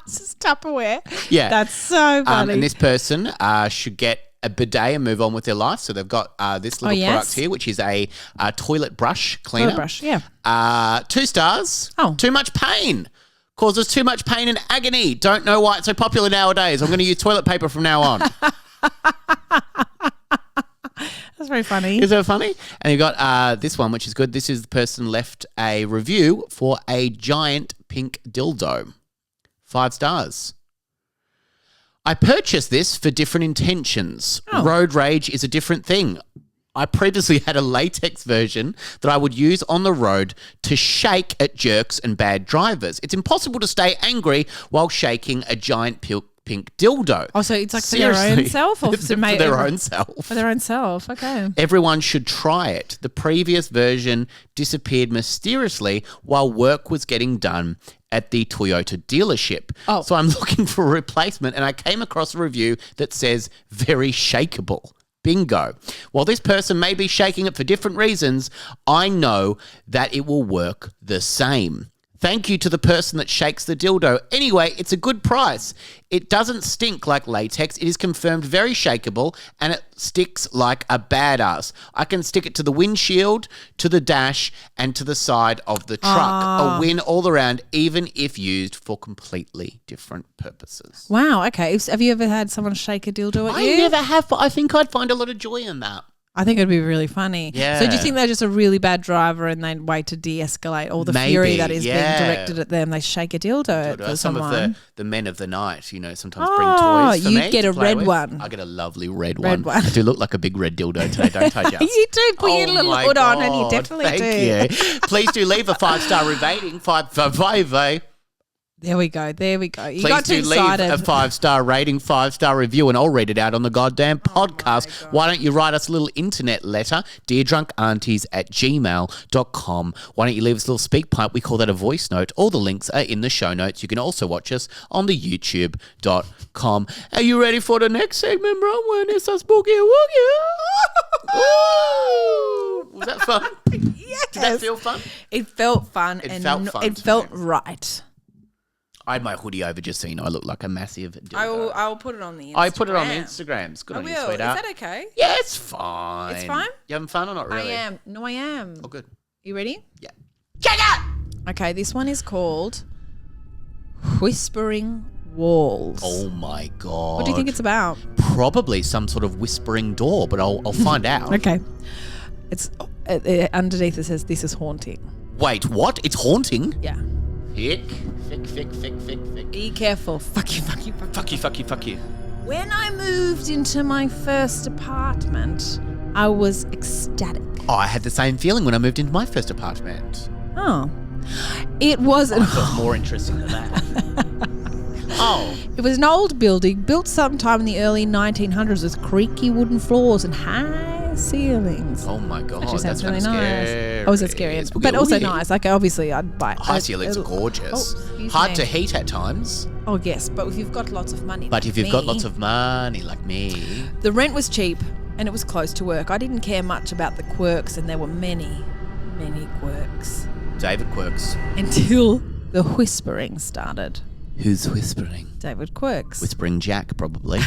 This is Tupperware. Yeah. That's so funny. And this person should get a bidet and move on with their life. So they've got this little product here, which is a toilet brush cleaner. Toilet brush, yeah. 2 stars. Oh. Too much pain. Causes too much pain and agony. Don't know why it's so popular nowadays. I'm going to use toilet paper from now on. That's very funny. Is that funny? And you've got this one, which is good. This is the person left a review for a giant pink dildo. 5 stars. I purchased this for different intentions. Oh. Road rage is a different thing. I previously had a latex version that I would use on the road to shake at jerks and bad drivers. It's impossible to stay angry while shaking a giant pink dildo. Oh, so it's like for their own self? Or for their own self. For their own self, okay. Everyone should try it. The previous version disappeared mysteriously while work was getting done at the Toyota dealership. Oh. So I'm looking for a replacement and I came across a review that says very shakeable. Bingo. While this person may be shaking it for different reasons, I know that it will work the same. Thank you to the person that shakes the dildo. Anyway, it's a good price. It doesn't stink like latex. It is confirmed very shakeable and it sticks like a badass. I can stick it to the windshield, to the dash, and to the side of the truck. A win all around, even if used for completely different purposes. Wow, okay. Have you ever had someone shake a dildo at you? I never have, but I think I'd find a lot of joy in that. I think it'd be really funny. Yeah. So do you think they're just a really bad driver and they wait to de-escalate all the fury Maybe, that is being directed at them? They shake a dildo at for Some someone. of the men of the night, sometimes bring toys for you me get to a play red with. one. I get a lovely red Red one. I do look like a big red dildo today, don't I, Jess? You do put your little my hood on, and you God, definitely do. Thank you. Please do leave a 5-star rating. 5. There we go. You Please got too do excited. leave a 5-star rating, 5-star review, and I'll read it out on the goddamn podcast. Why don't you write us a little internet letter, deardrunkaunties@gmail.com. Why don't you leave us a little speak pipe? We call that a voice note. All the links are in the show notes. You can also watch us on the youtube.com. Are you ready for the next segment, bro? When it's a spooky woogie. Ooh. Was that fun? Yes. Did that feel fun? It felt fun. It and felt fun It to felt me. right. I had my hoodie over just so you know I look like a massive dildo. I will put it on the Instagram. I put it on the Instagram. It's good I on you, will. Is sweetheart. that okay? Yeah, it's fine. It's fine? You having fun or not really? I am. No, I am. Oh, good. You ready? Yeah. Okay, this one is called Whispering Walls. Oh, my God. What do you think it's about? Probably some sort of whispering door, but I'll find out. Okay. It's underneath it says, "This is haunting." Wait, what? It's haunting? Yeah. Fick. Be careful. Fuck you. Fuck you. When I moved into my first apartment, I was ecstatic. Oh, I had the same feeling when I moved into my first apartment. Oh. It was I felt more interesting than that. Oh. It was an old building built sometime in the early 1900s with creaky wooden floors and high ceilings. Oh, my God. Actually sounds That's really kind of nice. scary. Oh, was it scary? It's But also spooky. nice. Like, obviously, I'd buy it. High ceilings are gorgeous. excuse Hard me. to heat at times. Oh, yes. But if you've got lots of money. But like if you've got me, lots of money like me. The rent was cheap and it was close to work. I didn't care much about the quirks, and there were many, many quirks. David Quirks. Until the whispering started. Who's whispering? David Quirks. Whispering Jack, probably.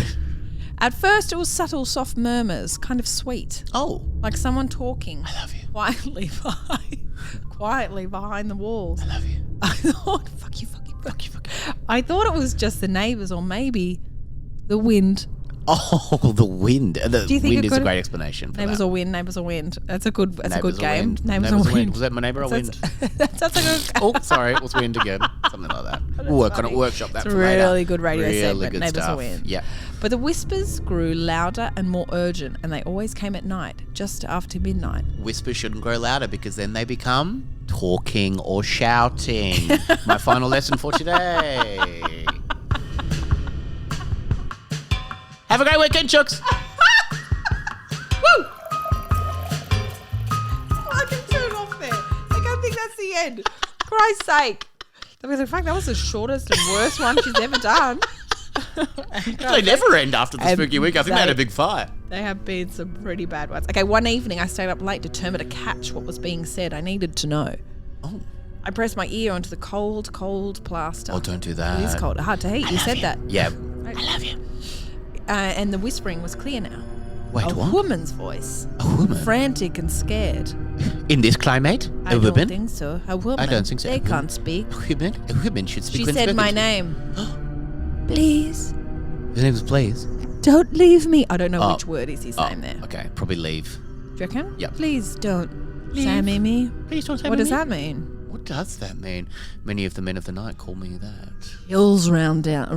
At first, it was subtle, soft murmurs, kind of sweet. Oh, Like someone talking. I love you. Quietly behind the walls. I love you. I thought, fuck you. I thought it was just the neighbours or maybe the wind. Oh, the wind. The Do you think wind it is a could- great explanation for Neighbours that. or wind. That's a good Neighbours or game. wind. Neighbours or wind. Was that my neighbour or wind? That's a good Oh, sorry, it was wind again. Something like that. We'll work on it. Workshop that It's for a later. really good radio really segment, good Neighbours or stuff. Wind. Yeah. But the whispers grew louder and more urgent, and they always came at night, just after midnight. Whispers shouldn't grow louder because then they become talking or shouting. My final lesson for today. Have a great weekend, Chooks. Woo! I can turn off there. I think that's the end. Christ's sake. I was like, fuck, that was the shortest and worst one she's ever done. They never end after the And spooky week. I think they had a big fight. They have been some pretty bad ones. Okay, one evening I stayed up late determined to catch what was being said. I needed to know. Oh. I pressed my ear onto the cold plaster. Oh, don't do that. It is cold. Hard to heat. You said that. Yeah. I love you. And the whispering was clear now. Wait, A what? woman's voice. A woman? Frantic and scared. In this climate? I A don't woman? think so. A woman. I don't think so. They A woman? can't speak. A woman should speak She when said my spoken to. name. Please, His name was Please. don't leave me. I don't know Oh. which word is his Oh, name there. okay. Probably leave. Do you reckon? Yep. Please don't. Leave. Sammy me. Please don't say What my does name. that mean? What does that mean? Many of the men of the night call me that. Chills ran down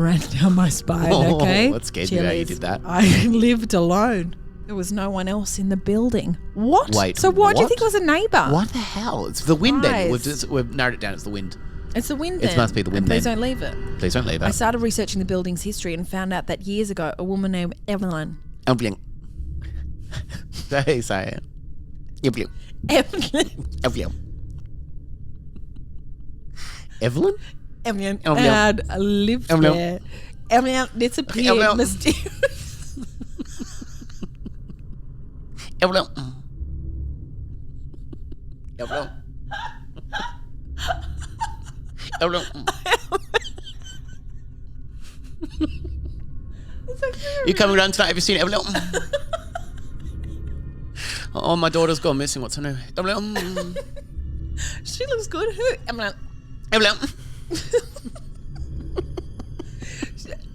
my spine. Oh, Okay, that scared me how you Chillies. did that. I lived alone. There was no one else in the building. What? Wait, So why do you what? think it was a neighbour? What the hell? It's the wind then. Christ. We've narrowed it down. It's the wind. It's the wind. It then. must be the wind And please then. don't leave it. Please don't leave I us. started researching the building's history and found out that years ago, a woman named Evelyn. Evelyn. Say it. Evelyn. Evelyn. Evelyn. Evelyn? Evelyn Evelyn. had lived Evelyn. there. Evelyn disappeared Evelyn. mysteriously. Evelyn. Evelyn. Evelyn. You coming around tonight? Have you seen Evelyn? Oh, my daughter's gone missing. What's her name? Evelyn. She looks good. Who? Evelyn. Evelyn.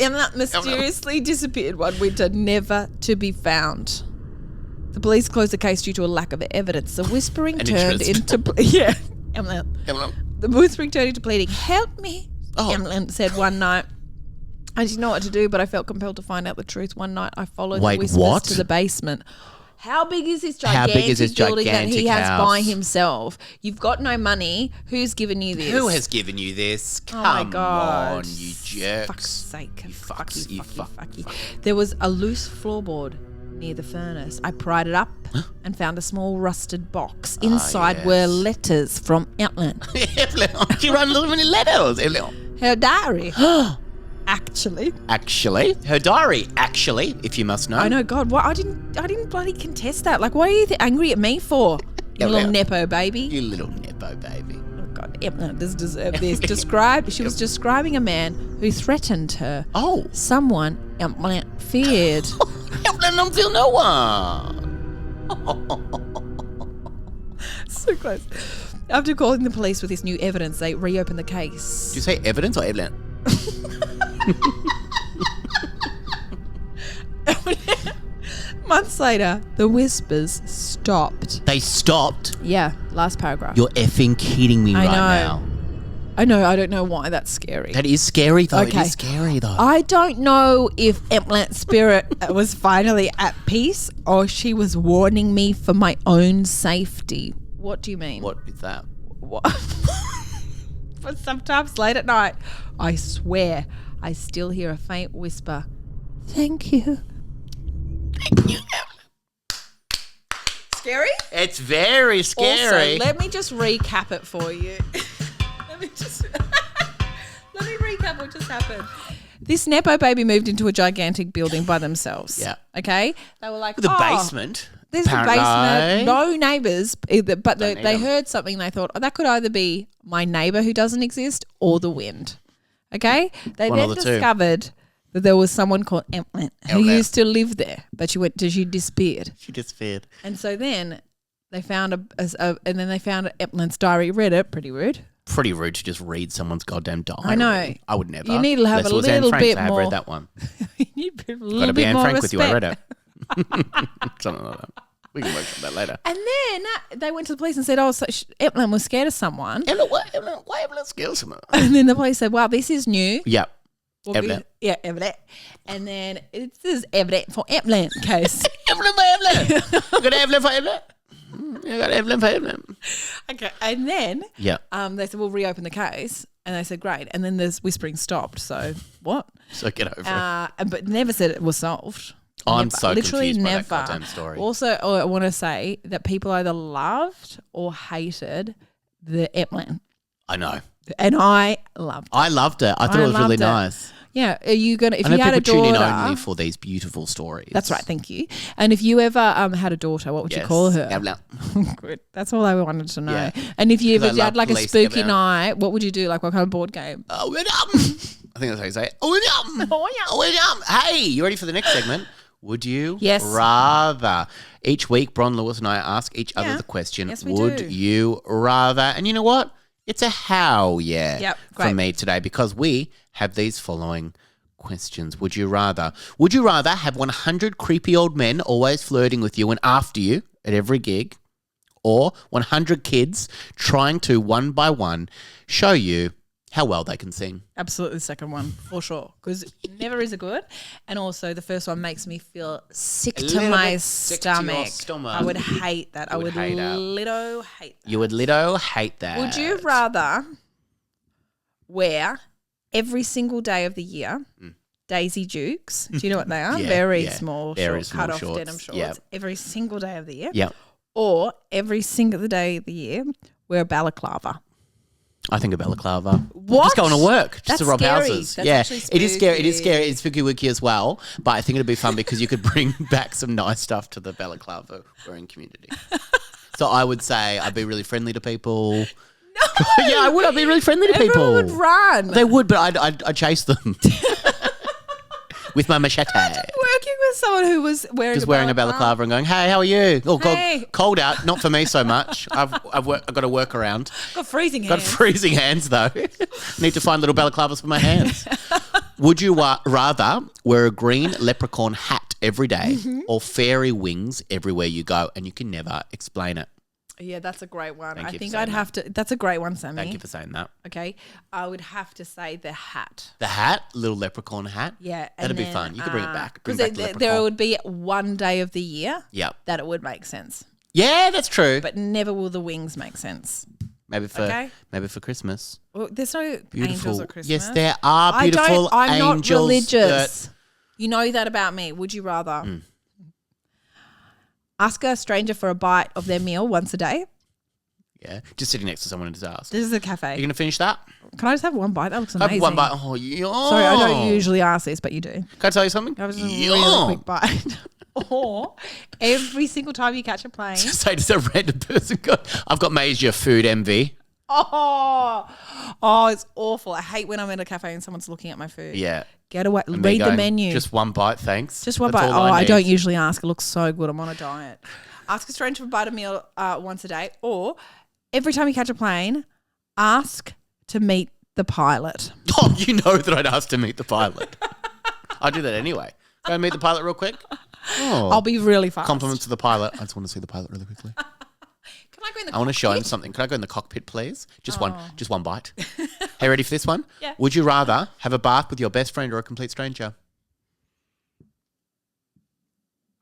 Evelyn mysteriously disappeared one winter, never to be found. The police closed the case due to a lack of evidence. The whispering An turned interest. into the whispering turned into pleading. Help me, Emlyn said one night. I didn't know what to do, but I felt compelled to find out the truth. One night, I followed the whispers to the basement. How big is this gigantic building that he has by himself? You've got no money. Who's given you this? Who has given you this? Come Oh my God. on, you jerks. Fuck's sake. You fucks. You fuck. There was a loose floorboard near the furnace. I pried it up and found a small rusted box. Inside were letters from Emlyn. She wrote little many letters. Her diary. Actually, her diary. Actually, if you must know. I know. God, what? I didn't bloody contest that. Like, what are you angry at me for? You little nepo baby. You little nepo baby. Oh God, Emlyn does deserve this. She was describing a man who threatened her. Oh, someone Emlyn feared. Emlyn don't feel no one. So close. After calling the police with this new evidence, they reopened the case. Did you say evidence or Emlyn? Months later, the whispers stopped. They stopped? Yeah, last paragraph. You're effing kidding me now. I know, I don't know why that's scary. That is scary though. Okay. It is scary though. I don't know if Emlyn's spirit was finally at peace or she was warning me for my own safety. What do you mean? What is that? What? But sometimes late at night, I swear, I still hear a faint whisper. Thank you. Thank you. Scary? It's very scary. Also, let me just recap it for you. let me recap what just happened. This Nepo baby moved into a gigantic building by themselves. Yeah. Okay? They were like, With a basement. There's a basement, no neighbours, but they heard something. They thought, that could either be my neighbour who doesn't exist or the wind. Okay? They then discovered that there was someone called Emlyn who used to live there, but she disappeared. She disappeared. And so then they found Emlyn's diary. Read it. Pretty rude. Pretty rude to just read someone's goddamn diary. I know. I would never. You need to have a little bit more. I have read that one. You need a little Got to be bit Anne more Frank respect. with you. I read it. Something like that. We can work on that later. And then they went to the police and said, so Emlyn was scared of someone. Why Emlyn scared of someone? And then the police said, well, this is new. Yep. Emlyn. Yeah, Emlyn. And then this is evident for Emlyn case. Emlyn for Emlyn. You got Emlyn for Emlyn? You got Emlyn for Emlyn. Okay. And then they said, we'll reopen the case. And they said, great. And then this whispering stopped. So what? So get over it. But never said it was solved. I'm so literally confused never. by that goddamn story. Also, I want to say that people either loved or hated the Emlyn. I know. And I loved it. I loved it. I thought it was really nice. Yeah. Are you going to, if I know you had a people daughter. tune in only for these beautiful stories. That's right. Thank you. And if you ever had a daughter, what would you call her? Good. That's all I wanted to know. Yeah. And if you ever had like a spooky night, what would you do? Like what kind of board game? I think that's how you say it. Hey, you ready for the next segment? Would you rather? Each week, Bron, Lewis and I ask each other the question, would you rather? And you know what? It's a how from me today because we have these following questions. Would you rather? Would you rather have 100 creepy old men always flirting with you and after you at every gig, or 100 kids trying to, one by one, show you how well they can sing? Absolutely the second one, for sure. Because never is a good. And also the first one makes me feel sick to my stomach. I would hate that. I would little hate that. You would little hate that. Would you rather wear every single day of the year Daisy Dukes? Do you know what they are? Very small, cut off denim shorts. Every single day of the year. Yep. Or every single day of the year wear a balaclava. I think a balaclava. What? Just going to work, just That's to rob scary. houses. That's it is scary. It is scary. It's spooky wooky as well. But I think it'd be fun because you could bring back some nice stuff to the balaclava wearing community. So I would say I'd be really friendly to people. No. Yeah, I would. I'd be really friendly to people. Everyone would run. They would, but I'd chase them with my machete. Working with someone who was wearing a balaclava and going, "Hey, how are you?" Oh, hey. cold out. Not for me so much. I've got to work around. Got freezing hands. Got freezing hands though. Need to find little balaclavas for my hands. Would you rather wear a green leprechaun hat every day or fairy wings everywhere you go, and you can never explain it. Yeah, that's a great one. Thank I you think for I'd saying have to. That's a great one, Sammy. Thank you for saying that. Okay, I would have to say the hat. The hat, little leprechaun hat. Yeah, That'd be fun. You could bring it back. Bring Because back the leprechaun. there would be one day of the year Yep. that it would make sense, Yeah, that's true. but never will the wings make sense. Maybe for Christmas. Well, there's no Beautiful. angels at Christmas. Yes, there are beautiful I'm not angels. religious. You know that about me. Would you rather ask a stranger for a bite of their meal once a day? Yeah, just sitting next to someone in his house. This is a You cafe. going to finish that? Can I just have one bite? That looks Have amazing. one bite. Oh, yeah. Sorry, I don't usually ask this, but you do. Can I tell you something? That was just a Yeah. really quick bite. Or every single time you catch a plane. Say to some random person, I've got major food envy. Oh, it's awful. I hate when I'm at a cafe and someone's looking at my food. Yeah. Get away. And me Read the going, menu. Just one bite, thanks. Just one That's bite. all I need. don't usually ask. It looks so good. I'm on a diet. Ask a stranger for a bite of meal once a day. Or every time you catch a plane, ask to meet the pilot. Oh, you know that I'd ask to meet the pilot. I'd do that anyway. Go meet the pilot real quick. Oh. I'll be really fast. Compliments to the pilot. I just want to see the pilot really quickly. Can I go in the I want to show him cockpit? something. Can I go in the cockpit, please? Just one bite. Hey, ready for this one? Yeah. Would you rather have a bath with your best friend or a complete stranger?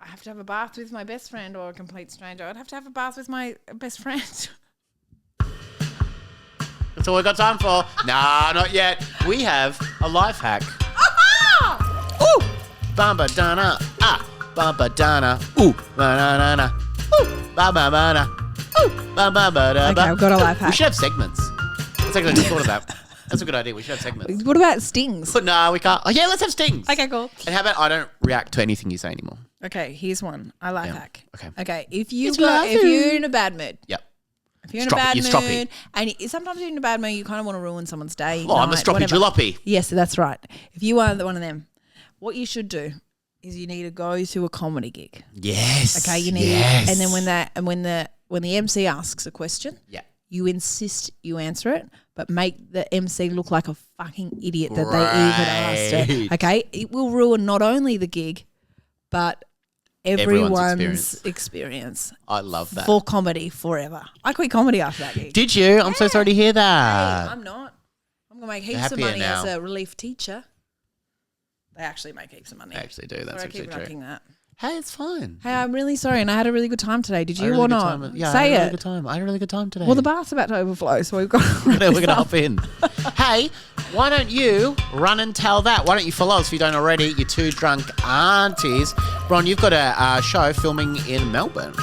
I have to have a bath with my best friend or a complete stranger. I'd have to have a bath with my best friend. That's all we got time for. Nah, not yet. We have a life hack. Ooh! Bamba dana. Bamba dana. Ooh! Banana. Ooh! Bamba bana. Ooh! Bamba bada. Okay, I've got a life hack. We should have segments. That's actually I just thought of that. That's a good idea. We should have segments. What about stings? But no, we can't. Oh, yeah, let's have stings. Okay, cool. And how about I don't react to anything you say anymore? Okay, here's one. I life Yeah. hack. Okay. Okay, if It's you're in a bad mood, Yep. if you're in Stroppy. a bad You're mood, stroppy. and sometimes you're in a bad mood, you kind of want to ruin someone's day. Oh, I'm a night, stroppy whatever. jalopy. Yes, that's right. If you are one of them, what you should do is you need to go to a comedy gig. Yes. Okay, you need, Yes. and then when the MC asks a question, Yeah. you insist you answer it, but make the MC look like a fucking idiot that they even asked it. Right. Okay, it will ruin not only the gig, but everyone's experience I love that. for comedy forever. I quit comedy after that gig. Did you? I'm so sorry to hear Hey, that. I'm not. I'm gonna make heaps of happier money now. as a relief teacher. They actually make heaps of money. I actually do. That's Sorry, I actually keep true. rocking that. Hey, it's fine. Hey, I'm really sorry, and I had a really good time today. Did I had you a really or good not? time. Yeah, Say I had a really it. good time. I had a really good time today. Well, the bath's about to overflow, so we've got to we're going to hop in. Hey, why don't you run and tell that? Why don't you follow us if you don't already? You two drunk aunties. Bron, you've got a show filming in Melbourne.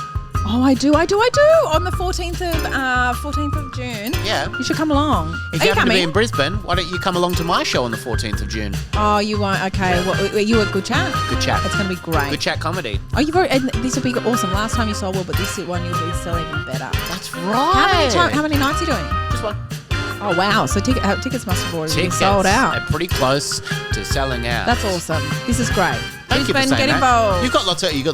Oh, I do. On the 14th of June. Yeah. You should come along. If Are you you happen to be coming? in Brisbane, why don't you come along to my show on the 14th of June? Oh, you won't. Okay. Well, you a good chat? Good chat. It's going to be great. Good chat comedy. Oh, you've already, and this will be awesome. Last time you saw well, but this one you'll be still even better. That's right. How many nights are you doing? Just one. Oh, wow. So tickets must have already been Tickets sold are out. pretty close to selling out. That's awesome. This is great. Thank you for Brisbane, saying get that. involved. You got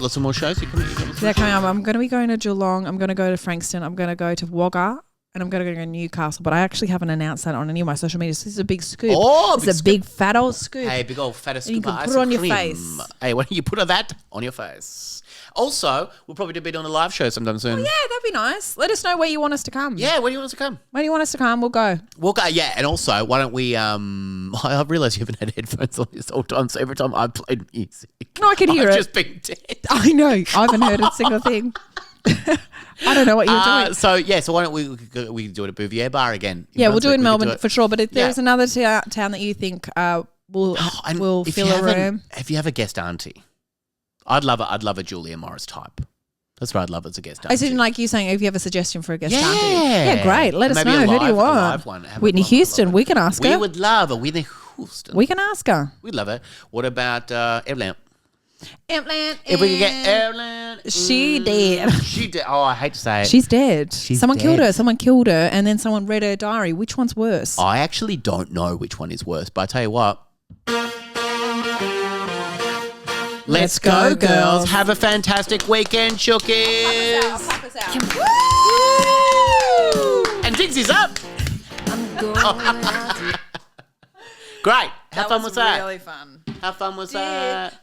lots of more shows. You've got lots of They're more coming shows. up. I'm going to be going to Geelong. I'm going to go to Frankston. I'm going to go to Wagga. And I'm going to go to Newcastle. But I actually haven't announced that on any of my social media. So this is a big scoop. Oh, This is a big fat old scoop. Hey, big old fattest And you scoop can of put it ice on your cream. face. Hey, why don't you put that on your face? Also, we'll probably be doing a live show sometime soon. Yeah, that'd be nice. Let us know where you want us to come. Yeah, where do you want us to come? Where do you want us to come? We'll go. We'll go, yeah. And also, why don't we, I realised you haven't had headphones on this whole time, so every time I played music, No, I can hear I've it. just been dead. I know. I haven't heard a single thing. I don't know what you're doing. So why don't we do it at Bouvier Bar again? Yeah, we'll do it in We could Melbourne for sure. But if Yeah. there's another town that you think will And if fill you a haven't- room. If you have a guest auntie, I'd love a Julia Morris type. That's what I'd love as a guest auntie. I didn't like you saying if you have a suggestion for a guest Yeah. auntie. Yeah, great. Let us Maybe know. a Who do you live- a want? live one. Have a Whitney live- Houston. live- We can ask We her. would love a Whitney Houston. We can ask her. We'd love it. What about Evelyn? Evelyn. If we could get Evelyn. She did. She did. Oh, I hate to say it. She's dead. She's Someone killed dead. her. Someone killed her, and then someone read her diary. Which one's worse? I actually don't know which one is worse, but I tell you what. Let's go, girls. Have a fantastic weekend, chookies. Pop us out. And Dixie's up. Great. How fun was that? Really fun. How fun was that?